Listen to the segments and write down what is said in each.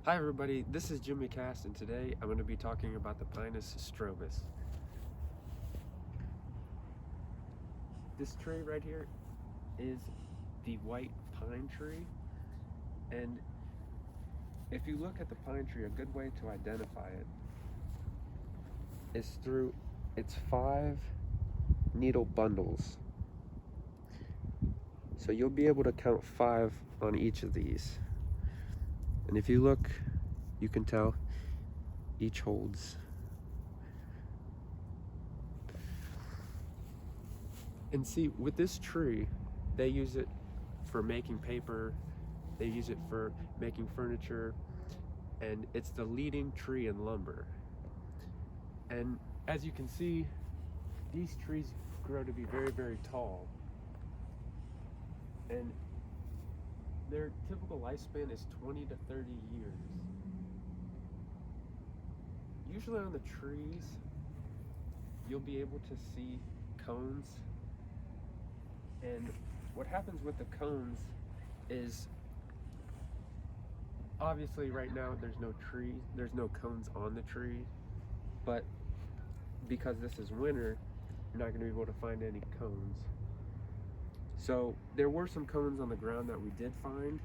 Hi everybody, this is Jimmy Cast, and today I'm going to be talking about the Pinus strobus. This tree right here is the white pine tree, and if you look at the pine tree, a good way to identify it is through its 5 needle bundles. So you'll be able to count 5 on each of these. And if you look, you can tell each holds. And see, with this tree, they use it for making paper, they use it for making furniture, and it's the leading tree in lumber. And as you can see, these trees grow to be very, very tall. And their typical lifespan is 20 to 30 years. Usually on the trees, you'll be able to see cones. And what happens with the cones is, obviously right now there's no cones on the tree, but because this is winter, you're not going to be able to find any cones. So there were some cones on the ground that we did find,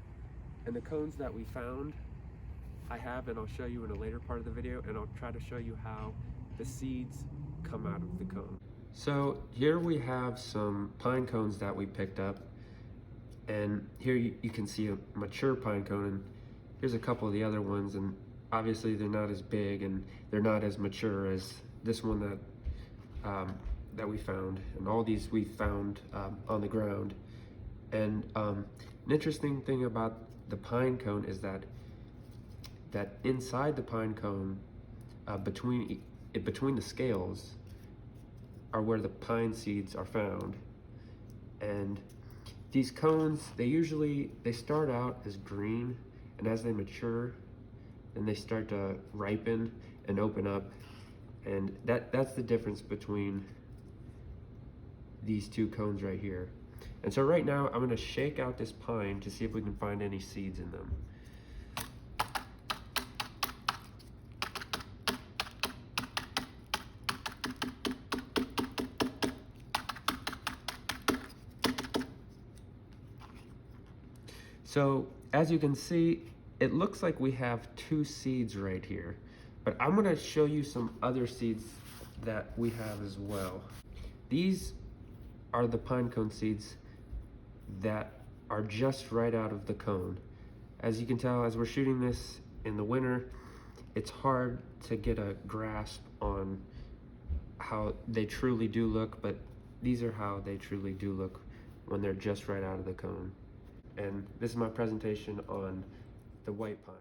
and the cones that we found I have, and I'll show you in a later part of the video, and I'll try to show you how the seeds come out of the cone. So here we have some pine cones that we picked up, and here you can see a mature pine cone, and here's a couple of the other ones, and obviously they're not as big and they're not as mature as this one that we found, and all these we found on the ground. And an interesting thing about the pine cone is that inside the pine cone, between the scales, are where the pine seeds are found. And these cones, they start out as green, and as they mature, then they start to ripen and open up. And that's the difference between these two cones right here. And so right now I'm going to shake out this pine to see if we can find any seeds in them. So as you can see, it looks like we have 2 seeds right here, but I'm going to show you some other seeds that we have as well. These are the pine cone seeds that are just right out of the cone. As you can tell, as we're shooting this in the winter, it's hard to get a grasp on how they truly do look, but these are how they truly do look when they're just right out of the cone. And this is my presentation on the white pine.